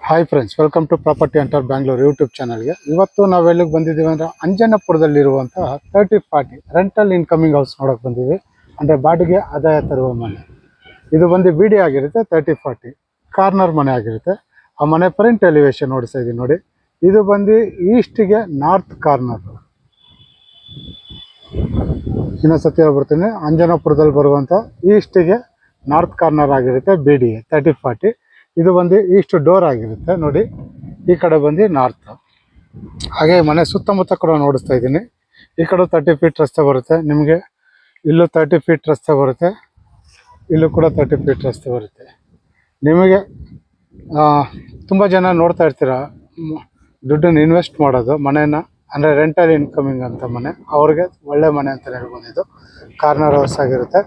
Hi friends, welcome to property hunter Bangalore YouTube ಚಾನಲ್ಗೆ. ಇವತ್ತು ನಾವೆಲ್ಲಿಗೆ ಬಂದಿದ್ದೀವಿ ಅಂದರೆ ಅಂಜನಪುರದಲ್ಲಿರುವಂತಹ 30-40 ರೆಂಟಲ್ ಇನ್ಕಮಿಂಗ್ ಹೌಸ್ ನೋಡೋಕೆ ಬಂದಿದ್ದೀವಿ. ಅಂದರೆ ಬಾಡಿಗೆ ಆದಾಯ ತರುವ ಮನೆ. ಇದು ಬಂದು BD ಆಗಿರುತ್ತೆ. 30-40 ಕಾರ್ನರ್ ಮನೆ ಆಗಿರುತ್ತೆ. ಆ ಮನೆ ಫ್ರಂಟ್ ಎಲಿವೇಶನ್ ನೋಡಿಸ್ತಾ ಇದ್ದೀನಿ ನೋಡಿ. ಇದು ಬಂದು ಈಸ್ಟಿಗೆ ನಾರ್ತ್ ಕಾರ್ನರ್. ಇನ್ನೊಂದ್ಸತಿ ಹೇಳ್ಬಿಡ್ತೀನಿ, ಅಂಜನಪುರದಲ್ಲಿ ಬರುವಂಥ ಈಸ್ಟಿಗೆ ನಾರ್ತ್ ಕಾರ್ನರ್ ಆಗಿರುತ್ತೆ BD 30-40. ಇದು ಬಂದು ಈಸ್ಟ್ ಡೋರ್ ಆಗಿರುತ್ತೆ ನೋಡಿ. ಈ ಕಡೆ ಬಂದು ನಾರ್ತ್. ಹಾಗೆ ಮನೆ ಸುತ್ತಮುತ್ತ ಕೂಡ ನೋಡಿಸ್ತಾ ಇದ್ದೀನಿ. ಈ ಕಡೆ 30 ಫೀಟ್ ರಸ್ತೆ ಬರುತ್ತೆ ನಿಮಗೆ. ಇಲ್ಲೂ 30 ಫೀಟ್ ರಸ್ತೆ ಬರುತ್ತೆ. ಇಲ್ಲೂ ಕೂಡ 30 ಫೀಟ್ ರಸ್ತೆ ಬರುತ್ತೆ ನಿಮಗೆ. ತುಂಬ ಜನ ನೋಡ್ತಾ ಇರ್ತೀರ ದುಡ್ಡನ್ನು ಇನ್ವೆಸ್ಟ್ ಮಾಡೋದು ಮನೇನ, ಅಂದರೆ ರೆಂಟಲ್ ಇನ್ಕಮಿಂಗ್ ಅಂತ ಮನೆ. ಅವ್ರಿಗೆ ಒಳ್ಳೆ ಮನೆ ಅಂತ ಹೇಳ್ಬೋದು. ಇದು ಕಾರ್ನರ್ ಹೌಸ್ ಆಗಿರುತ್ತೆ.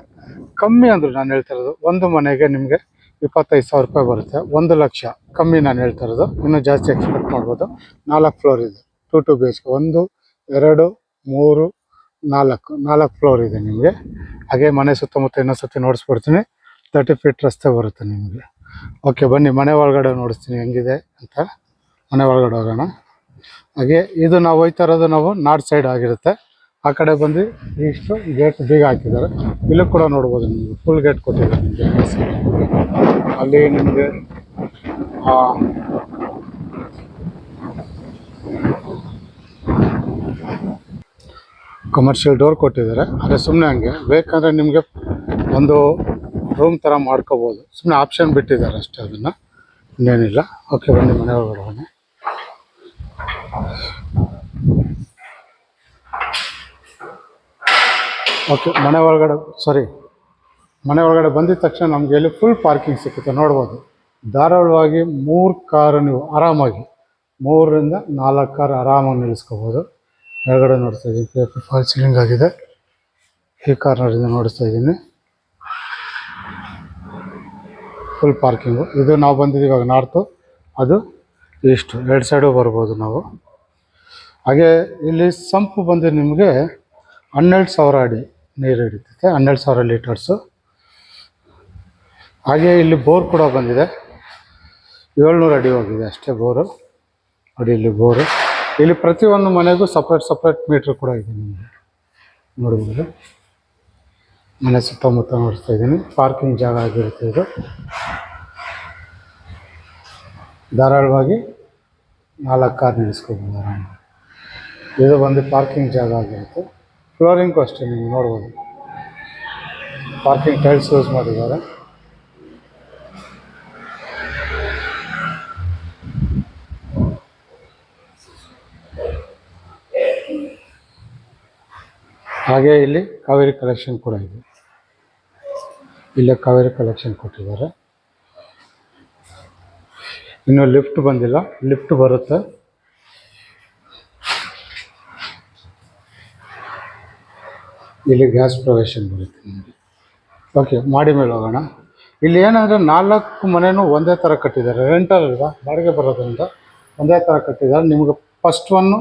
ಕಮ್ಮಿ ಅಂದರು ನಾನು ಹೇಳ್ತಾ ಇರೋದು, ಒಂದು ಮನೆಗೆ ನಿಮಗೆ 25,000 ರೂಪಾಯಿ ಬರುತ್ತೆ. 1 ಲಕ್ಷ ಕಮ್ಮಿ ನಾನು ಹೇಳ್ತಾ ಇರೋದು. ಇನ್ನೂ ಜಾಸ್ತಿ ಎಕ್ಸ್ಪೆಕ್ಟ್ ಮಾಡ್ಬೋದು. 4 ಫ್ಲೋರ್ ಇದೆ. 2 BHK 1 2 3 4 ಫ್ಲೋರ್ ಇದೆ ನಿಮಗೆ. ಹಾಗೆ ಮನೆ ಸುತ್ತಮುತ್ತ ಇನ್ನೊಂದ್ಸತಿ ನೋಡಿಸ್ಬಿಡ್ತೀನಿ. 30 ಫೀಟ್ ರಸ್ತೆ ಬರುತ್ತೆ ನಿಮಗೆ. ಓಕೆ, ಬನ್ನಿ ಮನೆ ಒಳಗಡೆ ನೋಡಿಸ್ತೀನಿ ಹೆಂಗಿದೆ ಅಂತ. ಮನೆ ಒಳಗಡೆ ಹೋಗೋಣ. ಹಾಗೆ ಇದು ನಾವು ಹೋಗ್ತಾ ಇರೋದು ನಾರ್ತ್ ಸೈಡ್ ಆಗಿರುತ್ತೆ. ಆ ಕಡೆ ಬಂದು ಇಷ್ಟು ಗೇಟ್ ಬೀಗ ಹಾಕಿದ್ದಾರೆ. ಇಲ್ಲೂ ಕೂಡ ನೋಡ್ಬೋದು ನಿಮಗೆ ಫುಲ್ ಗೇಟ್ ಕೊಟ್ಟಿದ್ದಾರೆ ನಿಮಗೆ. ಅಲ್ಲಿ ನಿಮಗೆ ಕಮರ್ಷಿಯಲ್ ಡೋರ್ ಕೊಟ್ಟಿದ್ದಾರೆ. ಅದೇ ಸುಮ್ಮನೆ ಹಂಗೆ ಬೇಕಂದರೆ ನಿಮಗೆ ಒಂದು ರೂಮ್ ಥರ ಮಾಡ್ಕೋಬೋದು. ಸುಮ್ಮನೆ ಆಪ್ಷನ್ ಬಿಟ್ಟಿದ್ದಾರೆ ಅಷ್ಟೇ, ಅದನ್ನು ಇನ್ನೇನಿಲ್ಲ. ಓಕೆ, ಬನ್ನಿ ಮನೆ ಒಳಗಡೆ ಬನ್ನಿ. ಓಕೆ, ಮನೆ ಒಳಗಡೆ ಬಂದಿದ ತಕ್ಷಣ ನಮಗೆ ಇಲ್ಲಿ ಫುಲ್ ಪಾರ್ಕಿಂಗ್ ಸಿಗುತ್ತೆ. ನೋಡ್ಬೋದು, ಧಾರಾಳವಾಗಿ 3 ಕಾರು ನೀವು ಆರಾಮಾಗಿ 3ರಿಂದ 4 ಕಾರ್ ಆರಾಮಾಗಿ ನಿಲ್ಲಿಸ್ಕೋಬೋದು. ಕೆಳಗಡೆ ನೋಡ್ತಾ ಇದ್ದೀನಿ, ಫಾಲ್ ಸೀಲಿಂಗ್ ಆಗಿದೆ. ಈ ಕಾರ್ನರಿಂದ ನೋಡಿಸ್ತಾ ಇದ್ದೀನಿ, ಫುಲ್ ಪಾರ್ಕಿಂಗು. ಇದು ನಾವು ಬಂದಿದ್ದೀವಿ ಇವಾಗ ನಾರ್ತು, ಅದು ಈಸ್ಟು, 2 ಸೈಡು ಬರ್ಬೋದು ನಾವು. ಹಾಗೆ ಇಲ್ಲಿ ಸಂಪು ಬಂದು ನಿಮಗೆ 12,000 ಅಡಿ ನೀರು ಹಿಡಿತೈತೆ, 12,000 ಲೀಟರ್ಸು. ಹಾಗೆ ಇಲ್ಲಿ ಬೋರ್ ಕೂಡ ಬಂದಿದೆ. 700 ಅಡಿ ಹೋಗಿದೆ ಅಷ್ಟೇ ಬೋರು ನೋಡಿ. ಇಲ್ಲಿ ಬೋರು, ಇಲ್ಲಿ ಪ್ರತಿಯೊಂದು ಮನೆಗೂ ಸಪ್ರೇಟ್ ಮೀಟ್ರ್ ಕೂಡ ಇದೆ ನಿಮಗೆ. ನೋಡ್ಬೋದು, ಮನೆ ಸುತ್ತಮುತ್ತ ನೋಡ್ತಾ ಇದ್ದೀನಿ. ಪಾರ್ಕಿಂಗ್ ಜಾಗ ಆಗಿರುತ್ತೆ ಇದು. ಧಾರಾಳವಾಗಿ 4 ಕಾರ್ ನಿಲ್ಲಿಸ್ಕೋಬೋದು ಆರಾಮ. ಇದು ಬಂದು ಪಾರ್ಕಿಂಗ್ ಜಾಗ ಆಗಿರುತ್ತೆ. ಫ್ಲೋರಿಂಗು ಅಷ್ಟೇ ನೀವು ನೋಡ್ಬೋದು, ಪಾರ್ಕಿಂಗ್ ಟೈಲ್ಸ್ ಯೂಸ್ ಮಾಡಿದ್ದಾರೆ. ಹಾಗೆ ಇಲ್ಲಿ ಕಾವೇರಿ ಕಲೆಕ್ಷನ್ ಕೂಡ ಇದೆ. ಇಲ್ಲೇ ಕಾವೇರಿ ಕಲೆಕ್ಷನ್ ಕೊಟ್ಟಿದ್ದಾರೆ. ಇನ್ನು ಲಿಫ್ಟ್ ಬಂದಿಲ್ಲ, ಲಿಫ್ಟ್ ಬರುತ್ತೆ. ಇಲ್ಲಿ ಗ್ಯಾಸ್ ಪ್ರೊವಿಷನ್ ಬರುತ್ತೆ ನಿಮಗೆ. ಓಕೆ, ಮಾಡಿ ಮೇಲೆ ಹೋಗೋಣ. ಇಲ್ಲಿ ಏನಂದರೆ 4 ಮನೆಯೂ ಒಂದೇ ಥರ ಕಟ್ಟಿದ್ದಾರೆ. ರೆಂಟಲ್ ಅಲ್ವಾ, ಬಾಡಿಗೆ ಬರೋದ್ರಿಂದ ಒಂದೇ ಥರ ಕಟ್ಟಿದ್ದಾರೆ. ನಿಮಗೆ ಫಸ್ಟ್ ಒನ್ನು,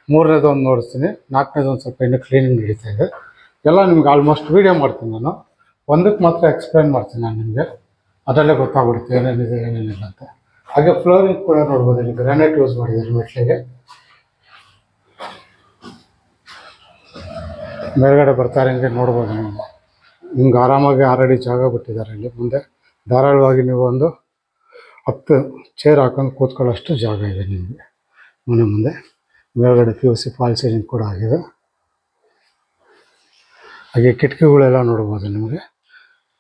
3ನೇದು ಒಂದು ನೋಡಿಸ್ತೀನಿ, 4ನೇದು ಒಂದು ಸ್ವಲ್ಪ ಇನ್ನೂ ಕ್ಲೀನಿಂಗ್ ನಡೀತಾ ಇದೆ. ಎಲ್ಲ ನಿಮ್ಗೆ ಆಲ್ಮೋಸ್ಟ್ ವೀಡಿಯೋ ಮಾಡ್ತೀನಿ ನಾನು. ಒಂದಕ್ಕೆ ಮಾತ್ರ ಎಕ್ಸ್ಪ್ಲೈನ್ ಮಾಡ್ತೀನಿ ನಾನು ನಿಮಗೆ. ಅದರಲ್ಲೇ ಗೊತ್ತಾಗ್ಬಿಡುತ್ತೆ ಏನೇನಿದೆ ಏನೇನಿಲ್ಲ ಅಂತ. ಹಾಗೆ ಫ್ಲೋರಿಂಗ್ ಕೂಡ ನೋಡ್ಬೋದು, ಇಲ್ಲಿ ಗ್ರಾನೈಟ್ ಯೂಸ್ ಮಾಡಿದ್ದಾರೆ ಮೆಟ್ಲಿಗೆ. ಮೇಲ್ಗಡೆ ಬರ್ತಾರೆ ಹಿಂಗೆ ನೋಡ್ಬೋದು ನೀವು. ನಿಮ್ಗೆ ಆರಾಮಾಗಿ 6 ಅಡಿ ಜಾಗ ಬಿಟ್ಟಿದ್ದಾರೆ ಇಲ್ಲಿ. ಮುಂದೆ ಧಾರಾಳವಾಗಿ ನೀವು ಒಂದು 10 ಚೇರ್ ಹಾಕೊಂಡು ಕೂತ್ಕೊಳ್ಳೋಷ್ಟು ಜಾಗ ಇದೆ ನಿಮಗೆ ಮನೆ ಮುಂದೆ. ಮೇಲ್ಗಡೆ PVC ಫಾಲ್ ಸೀಲಿಂಗ್ ಕೂಡ ಆಗಿದೆ. ಹಾಗೆ ಕಿಟಕಿಗಳೆಲ್ಲ ನೋಡ್ಬೋದು ನಿಮಗೆ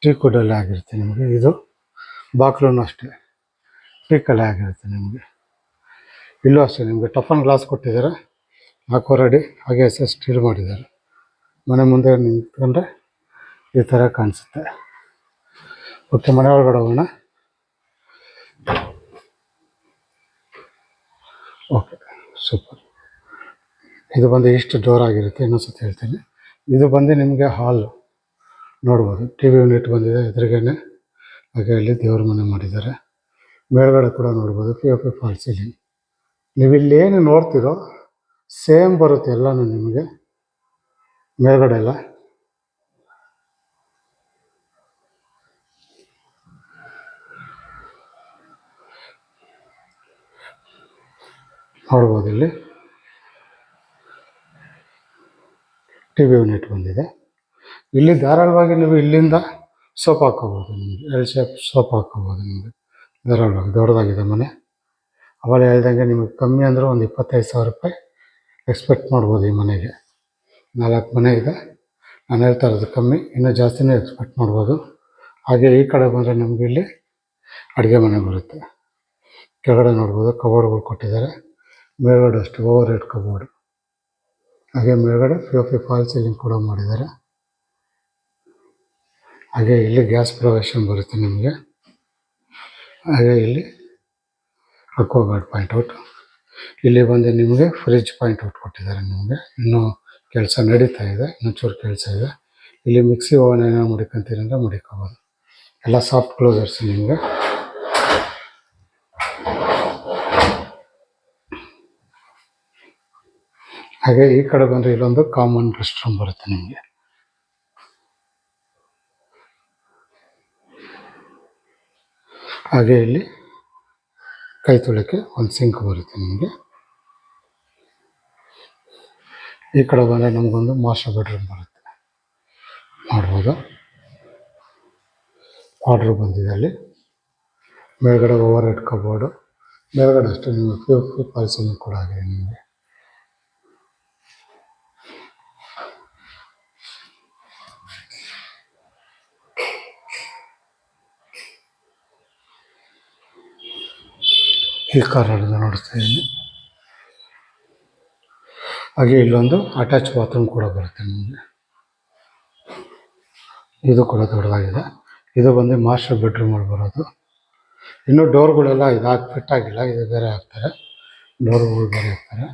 ಟೀಕುಡ್ಡಲ್ಲೇ ಆಗಿರುತ್ತೆ ನಿಮಗೆ. ಇದು ಬಾಕ್ಲೂ ಅಷ್ಟೇ ಟೀಕಲ್ಲೇ ಆಗಿರುತ್ತೆ ನಿಮಗೆ. ಇಲ್ಲೂ ಅಷ್ಟೇ ನಿಮಗೆ ಟಫನ್ ಗ್ಲಾಸ್ ಕೊಟ್ಟಿದ್ದಾರೆ. 4 ಅಡಿ ಹಾಗೆ ಸ್ಟೀಲ್ ಮಾಡಿದ್ದಾರೆ. ಮನೆ ಮುಂದೆ ನಿಂತ್ಕೊಂಡ್ರೆ ಈ ಥರ ಕಾಣಿಸುತ್ತೆ. ಓಕೆ, ಮನೆ ಒಳಗಡೆ ಹೋಗೋಣ. Okay, super. ಇದು ಬಂದು ಈಸ್ಟ್ ಡೋರ್ ಆಗಿರುತ್ತೆ. ಇನ್ನೊಂದ್ಸತಿ ಹೇಳ್ತೀನಿ, ಇದು ಬಂದು ನಿಮಗೆ ಹಾಲ್ ನೋಡ್ಬೋದು. TV ಯೂನಿಟ್ ಬಂದಿದೆ ಎದುರುಗೇನೆ. ಹಾಗೆ ಇಲ್ಲಿ ದೇವ್ರ ಮನೆ ಮಾಡಿದ್ದಾರೆ. ಮೇಲ್ಗಡೆ ಕೂಡ ನೋಡ್ಬೋದು POP ಫಾಲ್ ಸೀಲಿಂಗ್. ನೀವು ಇಲ್ಲಿ ಏನು ನೋಡ್ತೀರೋ ಸೇಮ್ ಬರುತ್ತೆ ಎಲ್ಲನೂ ನಿಮಗೆ ಮೇಲ್ಗಡೆ ಎಲ್ಲ. ನೋಡ್ಬೋದು ಇಲ್ಲಿ ಟಿ ವಿ ಯೂನಿಟ್ ಬಂದಿದೆ. ಇಲ್ಲಿ ಧಾರಾಳವಾಗಿ ನೀವು ಇಲ್ಲಿಂದ ಸೋಪ್ ಹಾಕೋಬೋದು, ನಿಮಗೆ ಎಲ್ ಶೇಪ್ ಸೋಪ್ ಹಾಕೋಬೋದು ನಿಮಗೆ ಧಾರಾಳವಾಗಿ. ದೊಡ್ಡದಾಗಿದೆ ಮನೆ. ಅವಾಗ ಹೇಳ್ದಂಗೆ ನಿಮಗೆ ಕಮ್ಮಿ ಅಂದರೆ ಒಂದು 25,000 ರೂಪಾಯಿ ಎಕ್ಸ್ಪೆಕ್ಟ್ ಮಾಡ್ಬೋದು ಈ ಮನೆಗೆ. 4 ಮನೆ ಇದೆ, ನಾನು ಹೇಳ್ತಾ ಇರೋದು ಕಮ್ಮಿ, ಇನ್ನೂ ಜಾಸ್ತಿನೇ ಎಕ್ಸ್ಪೆಕ್ಟ್ ಮಾಡ್ಬೋದು. ಹಾಗೆ ಈ ಕಡೆ ಬಂದರೆ ನಮಗೆ ಇಲ್ಲಿ ಅಡುಗೆ ಮನೆ ಬರುತ್ತೆ. ಕೆಳಗಡೆ ನೋಡ್ಬೋದು ಕಬೋರ್ಡ್ಗಳು ಕೊಟ್ಟಿದ್ದಾರೆ. ಮೇಲ್ಗಡೆ ಅಷ್ಟು ಓವರ್ ಹೆಡ್ ಕಬೋರ್ಡ್. ಹಾಗೆ ಮೇಲ್ಗಡೆ POP ಫಾಲ್ ಸೀಲಿಂಗ್ ಕೂಡ ಮಾಡಿದ್ದಾರೆ. ಹಾಗೆ ಇಲ್ಲಿ ಗ್ಯಾಸ್ ಪ್ರೊವಿಷನ್ ಬರುತ್ತೆ ನಿಮಗೆ. ಹಾಗೆ ಇಲ್ಲಿ ಅಕ್ವಾಗಾರ್ಡ್ ಪಾಯಿಂಟ್ ಔಟ್. ಇಲ್ಲಿ ಬಂದು ನಿಮಗೆ ಫ್ರಿಜ್ ಪಾಯಿಂಟ್ ಔಟ್ ಕೊಟ್ಟಿದ್ದಾರೆ ನಿಮಗೆ. ಇನ್ನೂ ಕೆಲಸ ನಡೀತಾ ಇದೆ, ಇನ್ನೂ ಚೂರು ಕೆಲಸ ಇದೆ. ಇಲ್ಲಿ ಮಿಕ್ಸಿ ಓವನ್ ಏನೋ ಮಡಿಕೊಂತೀರಿ ಅಂದರೆ ಮಡಿಕೋಬೋದು. ಎಲ್ಲ ಸಾಫ್ಟ್ ಕ್ಲೋಸರ್ಸ್ ನಿಮಗೆ. ಹಾಗೆ ಈ ಕಡೆ ಬಂದರೆ ಇಲ್ಲೊಂದು ಕಾಮನ್ ರೆಸ್ಟ್ ರೂಮ್ ಬರುತ್ತೆ ನಿಮಗೆ. ಹಾಗೆ ಇಲ್ಲಿ ಕೈ ತೊಳೆಯೋಕ್ಕೆ ಒಂದು ಸಿಂಕ್ ಬರುತ್ತೆ ನಿಮಗೆ. ಈ ಕಡೆ ಬಂದರೆ ನಮಗೊಂದು ಮಾಸ್ಟರ್ ಬೆಡ್ರೂಮ್ ಬರುತ್ತೆ, ಮಾಡ್ಬೋದು. ಆರ್ಡ್ರ್ ಬಂದಿದೆ ಅಲ್ಲಿ. ಮೇಲ್ಗಡೆ ಓವರ್ ಹೆಡ್ ಕಬೋರ್ಡು, ಮೇಲ್ಗಡೆ ಅಷ್ಟೇ ನಿಮಗೆ POP ಫಾಲ್ ಸೀಲಿಂಗ್ ಕೂಡ ಆಗಿದೆ ನಿಮಗೆ. ಈ ಕಾರ್ನರಿಂದ ನೋಡ್ತಾ ಇದ್ದೀನಿ. ಹಾಗೆ ಇಲ್ಲೊಂದು ಅಟ್ಯಾಚ್ ಬಾತ್ರೂಮ್ ಕೂಡ ಬರುತ್ತೆ ನಿಮಗೆ. ಇದು ಕೂಡ ದೊಡ್ಡದಾಗಿದೆ. ಇದು ಬಂದು ಮಾಸ್ಟರ್ ಬೆಡ್ರೂಮಲ್ಲಿ ಬರೋದು. ಇನ್ನೂ ಡೋರ್ಗಳೆಲ್ಲ ಇದಾಗಿ ಫಿಟ್ ಆಗಿಲ್ಲ, ಇದು ಬೇರೆ ಹಾಕ್ತಾರೆ, ಡೋರ್ಗಳು ಬೇರೆ ಹಾಕ್ತಾರೆ.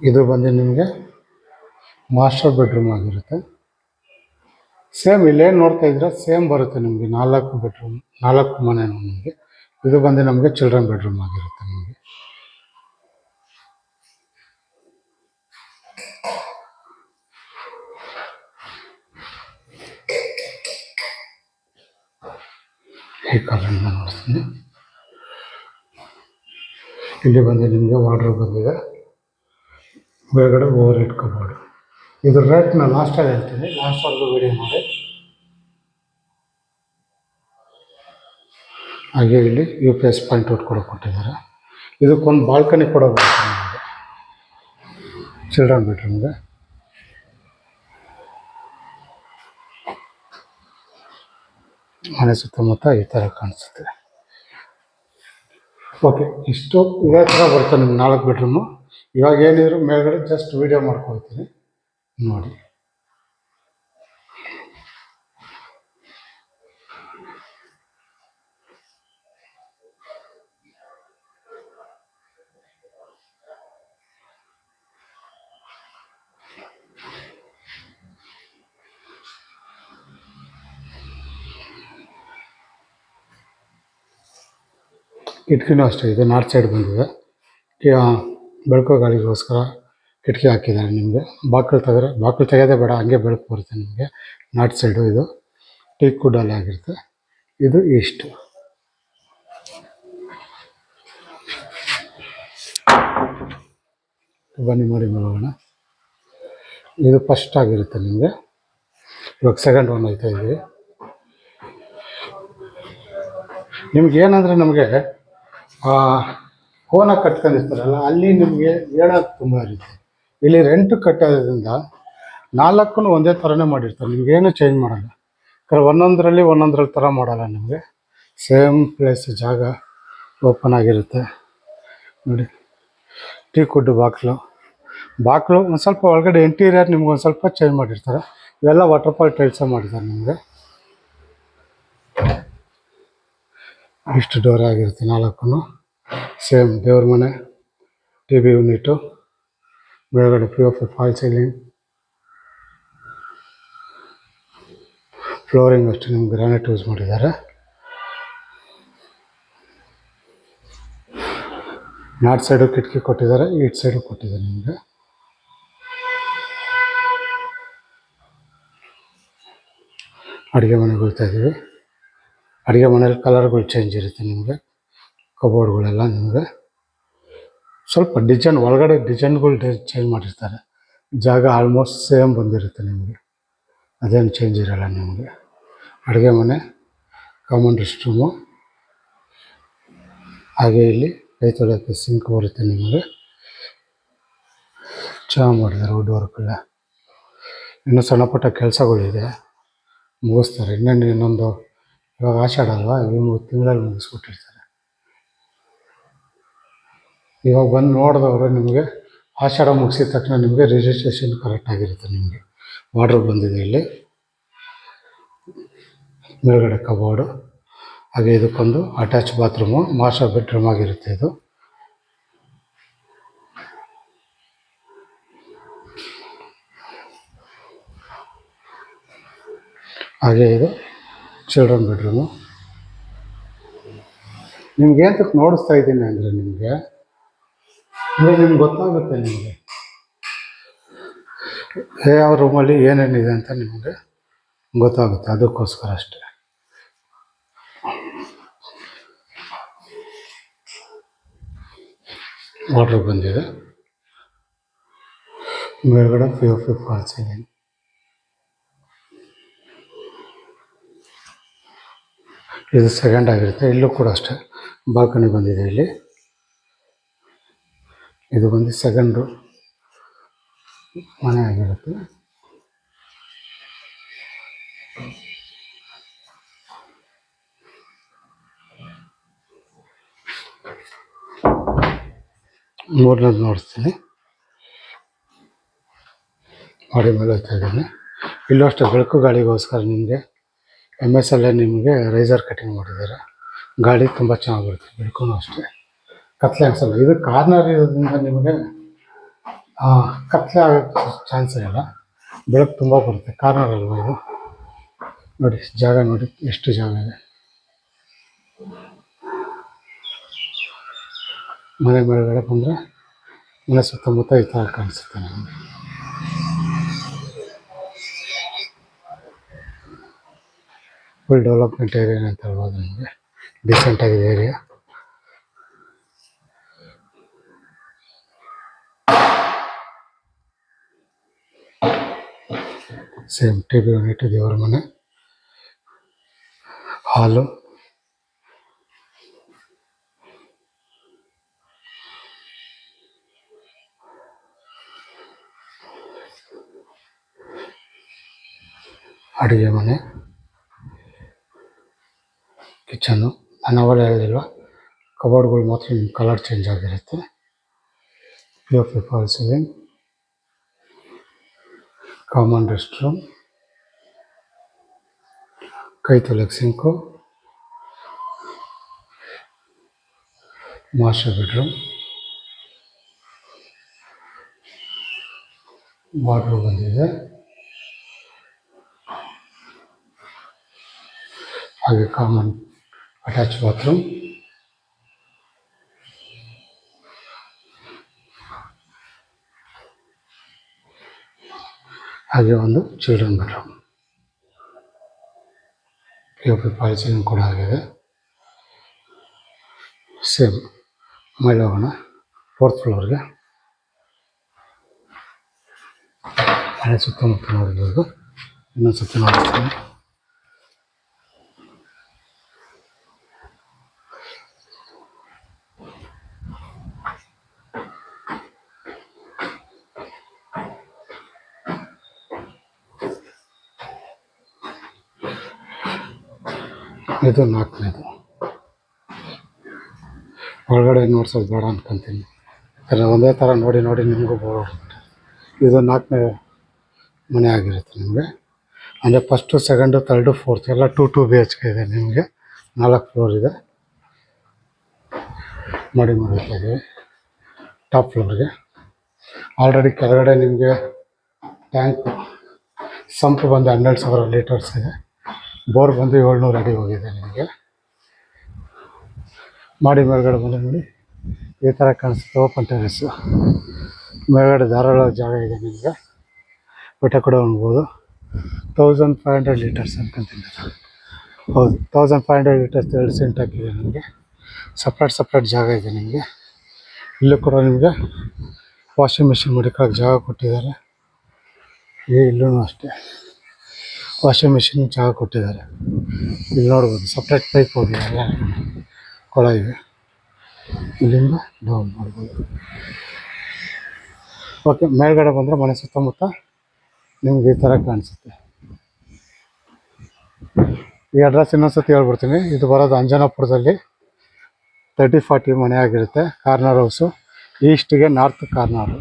ಇದು ಬಂದು ನಿಮಗೆ ಮಾಸ್ಟರ್ ಬೆಡ್ರೂಮ್ ಆಗಿರುತ್ತೆ. ಸೇಮ್ ಇಲ್ಲೇನು ನೋಡ್ತಾ ಇದ್ರೆ ಸೇಮ್ ಬರುತ್ತೆ ನಿಮಗೆ. 4 ಬೆಡ್ರೂಮ್, 4 ಮನೆ ನಿಮಗೆ. ಇದು ಬಂದು ನಮಗೆ ಚಿಲ್ಡ್ರನ್ ಬೆಡ್ರೂಮ್ ಆಗಿರುತ್ತೆ ನಿಮಗೆ. ಈ ಕಾಲದಿಂದ ನೋಡ್ತೀನಿ. ಇಲ್ಲಿ ಬಂದು ನಿಮಗೆ ವಾರ್ಡ್ರೋಬ್ ಬಂದಿದೆ, ಮೇಲ್ಗಡೆ ಓವರ್ ಹೆಡ್ ಕಬೋರ್ಡ್. ಇದ್ರ ರೇಟ್ನ ಲಾಸ್ಟಲ್ಲಿ ಹೇಳ್ತೀನಿ, ಲಾಸ್ಟ್ವರೆಗೂ ವಿಡಿಯೋ ಮಾಡಿ. ಹಾಗೆ ಇಲ್ಲಿ UPS ಪಾಯಿಂಟ್ ಔಟ್ ಕೂಡ ಕೊಟ್ಟಿದ್ದಾರೆ. ಇದಕ್ಕೊಂದು ಬಾಲ್ಕನಿ ಕೂಡ ಬರುತ್ತೆ ನಿಮಗೆ ಚಿಲ್ಡ್ರನ್ ಬೆಡ್ರೂಮ್ಗೆ. ಮನೆ ಸುತ್ತಮುತ್ತ ಈ ಥರ ಕಾಣಿಸುತ್ತೆ. ಓಕೆ, ಇಷ್ಟು ಇದೇ ಥರ ಬರುತ್ತೆ ನಿಮ್ಗೆ 4 ಬೆಡ್ರೂಮು. ಇವಾಗ ಏನಿದ್ರು ಮೇಲ್ಗಡೆ ಜಸ್ಟ್ ವೀಡಿಯೋ ಮಾಡ್ಕೊಳ್ತೀನಿ ನೋಡಿ. ಕಿಟಕಿನೂ ಅಷ್ಟೇ, ಇದು ನಾರ್ತ್ ಸೈಡ್ ಬಂದಿದೆ. ಬೆಳಕು ಗಾಳಿಗೋಸ್ಕರ ಕಿಟಕಿ ಹಾಕಿದ್ದಾರೆ ನಿಮಗೆ. ಬಾಗಿಲು ತೆಗೆಯೋದೇ ಬೇಡ, ಹಂಗೆ ಬೆಳಕು ಬರುತ್ತೆ ನಿಮಗೆ. ನಾರ್ತ್ ಸೈಡು ಇದು ಟೀಕ್ ವುಡ್ಡಲ್ಲಿ ಆಗಿರುತ್ತೆ. ಇದು ಈಸ್ಟ್. ಬನ್ನಿ ಮಾಡಿ ಹೋಗೋಣ. ಇದು ಫಸ್ಟ್ ಆಗಿರುತ್ತೆ ನಿಮಗೆ. ಇವಾಗ ಸೆಕೆಂಡ್ ಒನ್ ಹೋಗ್ತಾ ಇದ್ದೀವಿ. ನಿಮ್ಗೆ ಏನಂದರೆ ನಮಗೆ ಫೋನಾಗಿ ಕಟ್ಕೊಂಡಿರ್ತಾರಲ್ಲ, ಅಲ್ಲಿ ನಿಮಗೆ ಹೇಳೋದು ತುಂಬ ಇರುತ್ತೆ. ಇಲ್ಲಿ ರೆಂಟು ಕಟ್ಟೋದ್ರಿಂದ 4 ಒಂದೇ ಥರನೇ ಮಾಡಿರ್ತಾರೆ, ನಿಮಗೇನು ಚೇಂಜ್ ಮಾಡೋಲ್ಲ. ಯಾಕಂದ್ರೆ ಒಂದೊಂದ್ರಲ್ಲಿ ಥರ ಮಾಡೋಲ್ಲ ನಿಮಗೆ. ಸೇಮ್ ಪ್ಲೇಸ್ ಜಾಗ ಓಪನ್ ಆಗಿರುತ್ತೆ ನೋಡಿ. ಟೀಕ್ ವುಡ್ ಬಾಗಿಲು ಒಂದು ಸ್ವಲ್ಪ ಒಳಗಡೆ ಇಂಟೀರಿಯರ್ ನಿಮ್ಗೆ ಒಂದು ಸ್ವಲ್ಪ ಚೇಂಜ್ ಮಾಡಿರ್ತಾರೆ. ಇವೆಲ್ಲ ವಾಟರ್ಫಾಲ್ ಟೈಲ್ಸೇ ಮಾಡಿದ್ದಾರೆ ನಿಮಗೆ. ಇಷ್ಟು ಡೋರ್ ಆಗಿರುತ್ತೆ 4. ಸೇಮ್ ದೇವ್ರ ಮನೆ, TV ಯೂನಿಟು, ಮೇಲ್ಗಡೆ POP ಫಾಲ್ ಸೀಲಿಂಗ್, ಫ್ಲೋರಿಂಗ್ ಅಷ್ಟು ನಿಮ್ಗೆ ಗ್ರಾನೈಟ್ ಯೂಸ್ ಮಾಡಿದ್ದಾರೆ. ನಾರ್ತ್ ಸೈಡು ಕಿಟಕಿ ಕೊಟ್ಟಿದ್ದಾರೆ, ಈಸ್ಟ್ ಸೈಡು ಕೊಟ್ಟಿದ್ದಾರೆ ನಿಮಗೆ. ಅಡುಗೆ ಮನೆಗೆ ಹೋಗ್ತಾ ಇದ್ದೀವಿ. ಅಡುಗೆ ಮನೇಲಿ ಕಲರ್ಗಳು ಚೇಂಜ್ ಇರುತ್ತೆ ನಿಮಗೆ, ಕಬೋರ್ಡ್ಗಳೆಲ್ಲ ನಿಮಗೆ. ಸ್ವಲ್ಪ ಡಿಸೈನ್ ಒಳಗಡೆ ಡಿಸೈನ್ಗಳು ಚೇಂಜ್ ಮಾಡಿರ್ತಾರೆ. ಜಾಗ ಆಲ್ಮೋಸ್ಟ್ ಸೇಮ್ ಬಂದಿರುತ್ತೆ ನಿಮಗೆ, ಅದೇನು ಚೇಂಜ್ ಇರೋಲ್ಲ ನಿಮಗೆ. ಅಡುಗೆ ಮನೆ, ಕಾಮನ್ ರೆಸ್ಟ್ ರೂಮು, ಹಾಗೆ ಇಲ್ಲಿ ಕೈ ತೊಳೆಯೋಕ್ಕೆ ಸಿಂಕ್ ಬರುತ್ತೆ ನಿಮಗೆ. ಚೆನ್ನಾಗಿ ಮಾಡಿದ್ದಾರೆ ವುಡ್ ವರ್ಕೆಲ್ಲ. ಇನ್ನೂ ಸಣ್ಣ ಪುಟ್ಟ ಕೆಲಸಗಳಿದೆ, ಮುಗಿಸ್ತಾರೆ. ಇನ್ನೊಂದು ಇವಾಗ ಆಷಾಢ ಅಲ್ವಾ, 3 ತಿಂಗಳಲ್ಲಿ ಮುಗಿಸ್ಬಿಟ್ಟಿರ್ತಾರೆ. ಇವಾಗ ಬಂದು ನೋಡಿದವರು ನಿಮಗೆ ಆಷಾಢ ಮುಗಿಸಿದ ತಕ್ಷಣ ನಿಮಗೆ ರಿಜಿಸ್ಟ್ರೇಷನ್ ಕರೆಕ್ಟಾಗಿರುತ್ತೆ. ನಿಮಗೆ ವಾರ್ಡ್ರೋಬ್ ಬಂದಿದೆ ಇಲ್ಲಿ, ಮೇಲ್ಗಡೆ ಕಬೋರ್ಡು, ಹಾಗೆ ಇದಕ್ಕೊಂದು ಅಟ್ಯಾಚ್ ಬಾತ್ರೂಮು, ಮಾಸ್ಟರ್ ಬೆಡ್ರೂಮ್ ಆಗಿರುತ್ತೆ ಇದು. ಹಾಗೆ ಇದು ಚಿಲ್ಡ್ರನ್ ಬೆಡ್ರೂಮು. ನಿಮ್ಗೆ ಏನಕ್ಕೆ ನೋಡಿಸ್ತಾ ಇದ್ದೀನಿ ಅಂದರೆ ನಿಮಗೆ ಗೊತ್ತಾಗುತ್ತೆ, ನಿಮಗೆ ಯಾವ ರೂಮಲ್ಲಿ ಏನೇನಿದೆ ಅಂತ ನಿಮಗೆ ಗೊತ್ತಾಗುತ್ತೆ, ಅದಕ್ಕೋಸ್ಕರ ಅಷ್ಟೇ. ವಾಟರ್ ಬಂದಿದೆ, ಮೇಲ್ಗಡೆ POP ಫಾಲ್ಸ್ ಇದೆ. ಇದು ಸೆಕೆಂಡ್ ಆಗಿರುತ್ತೆ. ಇಲ್ಲೂ ಕೂಡ ಅಷ್ಟೇ ಬಾಲ್ಕನಿ ಬಂದಿದೆ ಇಲ್ಲಿ. ಇದು ಬಂದು ಸೆಕೆಂಡು ಮನೆ ಆಗಿರುತ್ತೆ. ಮೂರನೇದು ನೋಡ್ತೀನಿ, ಮಾಡಿ ಮೇಲೆ ಹೋಗ್ತಾ ಇದ್ದೀನಿ. ಇಲ್ಲೂ ಅಷ್ಟೇ ಬೆಳಕು ಗಾಳಿಗೋಸ್ಕರ ನಿಮಗೆ MS ನಿಮಗೆ ರೈಸರ್ ಕಟಿಂಗ್ ಮಾಡಿದ್ದಾರೆ. ಗಾಳಿ ತುಂಬ ಚೆನ್ನಾಗಿ ಬರುತ್ತೆ, ಬೆಳಕು ಅಷ್ಟೇ ಕತ್ಲೆ ಅನಿಸಲ್ಲ. ಇದು ಕಾರ್ನರ್ ಇರೋದ್ರಿಂದ ನಿಮಗೆ ಕತ್ಲೆ ಆಗೋಕ್ಕೆ ಚಾನ್ಸ್ ಇರಲ್ಲ, ಬೆಳಕು ತುಂಬ ಬರುತ್ತೆ. ಕಾರ್ನರ್ ಅಲ್ವಾ ಇದು, ನೋಡಿ ಜಾಗ ನೋಡಿ ಎಷ್ಟು ಜಾಗ ಇದೆ. ಮನೆ ಮೇಲ್ಗಡೆ ಬಂದರೆ ಮನೆ ಸುತ್ತಮುತ್ತ ಈ ಥರ ಕಾಣಿಸುತ್ತೆ ನಮಗೆ. ಫುಲ್ ಡೆವಲಪ್ಮೆಂಟ್ ಏರಿಯಾ ಅಂತ ಹೇಳ್ಬೋದು ನಿಮಗೆ, ಡಿಸೆಂಟಾಗಿದೆ ಏರಿಯಾ. ಸೇಮ್ TV ಯೂನಿಟ್, ದೇವರ ಮನೆ, ಹಾಲು, ಅಡುಗೆ ಮನೆ, ಕಿಚನ್ನು. ನಾನು ಅವೆಲ್ಲ ಹೇಳಿಲ್ವ, ಕಬೋರ್ಡ್ಗಳು ಮಾತ್ರ ನಿಮ್ಮ ಕಲರ್ ಚೇಂಜ್ ಆಗಿರುತ್ತೆ. POP fall ceiling, common rest room, ಕೈ ತೊಳೆಯೋಕ್ಕೆ ಸಿಂಕು, ಮಾಸ್ಟರ್ ಬೆಡ್ರೂಮ್, ವಾರ್ಡ್ರೋಬ್ ಬಂದಿದೆ. ಹಾಗೆ ಕಾಮನ್ ಅಟ್ಯಾಚ್ ಬಾತ್ರೂಮ್, ಹಾಗೆ ಒಂದು children bedroom. POP fall ceiling ಕೂಡ ಆಗಿದೆ. ಸೇಮ್ ಮೇಲೆ ಹೋಗೋಣ 4th ಫ್ಲೋರ್ಗೆ. ಮನೆ ಸುತ್ತಮುತ್ತ ನೋಡ್ಬೋದು, ಇನ್ನೊಂದು ಸುತ್ತ ನೋಡ್ತೀನಿ. ಇದು 4ನೇದು. ಒಳಗಡೆ ನೋಡ್ಸೋದು ಬೇಡ ಅನ್ಕೊಂತೀನಿ, ಯಾಕಂದರೆ ಒಂದೇ ಥರ ನೋಡಿ ನೋಡಿ ನಿಮಗೂ ಬೋರ್ ಹೊಡ್ಬಿಟ್ಟೆ. ಇದು 4ನೇ ಮನೆ ಆಗಿರುತ್ತೆ ನಿಮಗೆ. ಅಂದರೆ ಫಸ್ಟು, ಸೆಕೆಂಡು, ಥರ್ಡು, ಫೋರ್ತ್ ಎಲ್ಲ 2 BHK ಇದೆ ನಿಮಗೆ. 4 ಫ್ಲೋರ್ ಇದೆ. ಮಾಡಿ ಮಾಡ್ತಾ ಇದ್ದೀವಿ ಟಾಪ್ ಫ್ಲೋರ್ಗೆ. ಆಲ್ರೆಡಿ ಕೆಳಗಡೆ ನಿಮಗೆ ಟ್ಯಾಂಕ್ ಸಂಪ್ ಬಂದು 12,000 ಲೀಟರ್ಸ್ ಇದೆ. ಬೋರ್ ಬಂದು 700 ಅಡಿ ಹೋಗಿದೆ ನಿಮಗೆ. ಮಾಡಿ ಮೇಲ್ಗಡೆ ಬಂದು ನೋಡಿ ಈ ಥರ ಕಾಣಿಸುತ್ತೆ, ಓಪನ್ ಟೆರೆಸ್ಸು. ಮೇಲ್ಗಡೆ ಧಾರಾಳ ಜಾಗ ಇದೆ ನಿಮಗೆ, ಬಟ್ಟೆ ಕೂಡ ಅನ್ಬೋದು. 1500 ಲೀಟರ್ಸ್ ಅನ್ಕೊಂತೀನಿ. ಹೌದು, 1500 ಲೀಟರ್ಸ್ 2 ಸೆಂಟ್ ಹಾಕಿದೆ ನಿಮಗೆ. ಸಪ್ರೇಟ್ ಜಾಗ ಇದೆ ನಿಮಗೆ. ಇಲ್ಲೂ ಕೂಡ ನಿಮಗೆ ವಾಷಿಂಗ್ ಮಿಷಿನ್ ಮಡಿಕೊಳ್ಳೋಕೆ ಜಾಗ ಕೊಟ್ಟಿದ್ದಾರೆ. ಇಲ್ಲೂ ಅಷ್ಟೇ ವಾಷಿಂಗ್ ಮಿಷಿನ್ ಜಾಗ ಕೊಟ್ಟಿದ್ದಾರೆ. ಇಲ್ಲಿ ನೋಡ್ಬೋದು ಸಪ್ರೇಟ್ ಪೈಪ್ ಹೋಗಿದ್ದಾರೆ ಕೊಳಗೆ. ಇಲ್ಲಿಂದ ಡೌನ್ ಮಾಡ್ಬೋದು. ಓಕೆ, ಮೇಲ್ಗಡೆ ಬಂದರೆ ಮನೆ ಸುತ್ತಮುತ್ತ ನಿಮ್ಗೆ ಈ ಥರ ಕಾಣಿಸುತ್ತೆ. ಈ ಅಡ್ರೆಸ್ ಇನ್ನೊಂದ್ಸತಿ ಹೇಳ್ಬಿಡ್ತೀನಿ. ಇದು ಬರೋದು ಅಂಜನಾಪುರದಲ್ಲಿ 30-40 ಮನೆ ಆಗಿರುತ್ತೆ. ಕಾರ್ನರ್ ಹೌಸು, ಈಸ್ಟಿಗೆ ನಾರ್ತ್ ಕಾರ್ನರು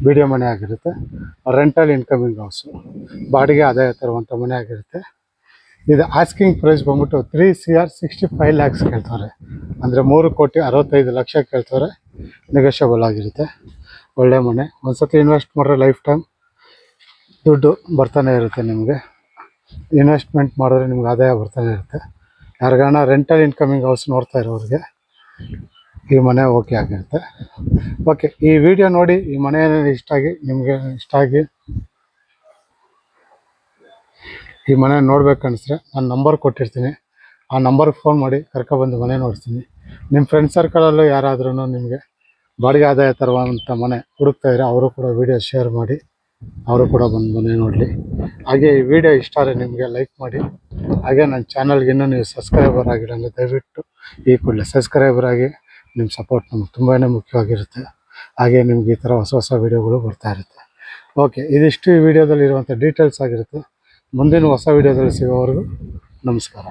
ಬೀಡಿಯೋ ಮನೆ ಆಗಿರುತ್ತೆ. ರೆಂಟಲ್ ಇನ್ಕಮಿಂಗ್ ಹೌಸು, ಬಾಡಿಗೆ ಆದಾಯ ತರುವಂಥ ಮನೆ ಆಗಿರುತ್ತೆ. ಇದು ಆಸ್ಕಿಂಗ್ ಪ್ರೈಸ್ ಬಂದ್ಬಿಟ್ಟು 3 CR 65 lakhs ಕೇಳ್ತಾರೆ. ಅಂದರೆ 3,65,00,000 ಕೇಳ್ತಾರೆ. ನೆಗೋಷಿಯಬಲ್ ಆಗಿರುತ್ತೆ. ಒಳ್ಳೆ ಮನೆ. ಒಂದು ಸತಿ ಇನ್ವೆಸ್ಟ್ ಮಾಡಿದ್ರೆ ಲೈಫ್ ಟೈಮ್ ದುಡ್ಡು ಬರ್ತಾನೆ ಇರುತ್ತೆ. ನಿಮಗೆ ಇನ್ವೆಸ್ಟ್ಮೆಂಟ್ ಮಾಡಿದ್ರೆ ನಿಮ್ಗೆ ಆದಾಯ ಬರ್ತಾನೆ ಇರುತ್ತೆ. ಯಾರಿಗಾನ ರೆಂಟಲ್ ಇನ್ಕಮಿಂಗ್ ಹೌಸ್ ನೋಡ್ತಾ ಇರೋರಿಗೆ ಈ ಮನೆ ಓಕೆ ಆಗಿರುತ್ತೆ. ಓಕೆ, ಈ ವಿಡಿಯೋ ನೋಡಿ ಈ ಮನೆ ನಿಮಗೆ ಇಷ್ಟ ಆಗಿ ಈ ಮನೆ ನೋಡ್ಬೇಕನ್ನಿಸ್ರೆ ನಾನು ನಂಬರ್ ಕೊಟ್ಟಿರ್ತೀನಿ. ಆ ನಂಬರ್ಗೆ ಫೋನ್ ಮಾಡಿ ಕರ್ಕೊಬಂದು ಮನೆ ನೋಡ್ತೀನಿ. ನಿಮ್ಮ ಫ್ರೆಂಡ್ ಸರ್ಕಲಲ್ಲೂ ಯಾರಾದ್ರೂ ನಿಮಗೆ ಬಾಡಿಗೆ ಆದಾಯ ತರುವಂಥ ಮನೆ ಹುಡುಕ್ತಾ ಇದ್ರೆ ಅವರು ಕೂಡ ವಿಡಿಯೋ ಶೇರ್ ಮಾಡಿ, ಅವರು ಕೂಡ ಬಂದು ಮನೆ ನೋಡಲಿ. ಹಾಗೆ ಈ ವಿಡಿಯೋ ಇಷ್ಟ ಆದರೆ ನಿಮಗೆ ಲೈಕ್ ಮಾಡಿ. ಹಾಗೆ ನನ್ನ ಚಾನಲ್ಗೆ ಇನ್ನೂ ನೀವು ಸಬ್ಸ್ಕ್ರೈಬರ್ ಆಗಿಲ್ಲ ಅಂದರೆ ದಯವಿಟ್ಟು ಈ ಕೂಡಲೇ ಸಬ್ಸ್ಕ್ರೈಬರ್ ಆಗಿ. ನಿಮ್ಮ ಸಪೋರ್ಟ್ ನಮ್ಗೆ ತುಂಬಾ ಮುಖ್ಯವಾಗಿರುತ್ತೆ. ಹಾಗೆ ನಿಮ್ಗೆ ಈ ಥರ ಹೊಸ ವೀಡಿಯೋಗಳು ಬರ್ತಾ ಇರುತ್ತೆ. ಓಕೆ, ಇದಿಷ್ಟು ಈ ವಿಡಿಯೋದಲ್ಲಿ ಇರುವಂಥ ಡೀಟೇಲ್ಸ್ ಆಗಿರುತ್ತೆ. ಮುಂದಿನ ಹೊಸ ವೀಡಿಯೋದಲ್ಲಿ ಸಿಗೋವರೆಗೂ ನಮಸ್ಕಾರ.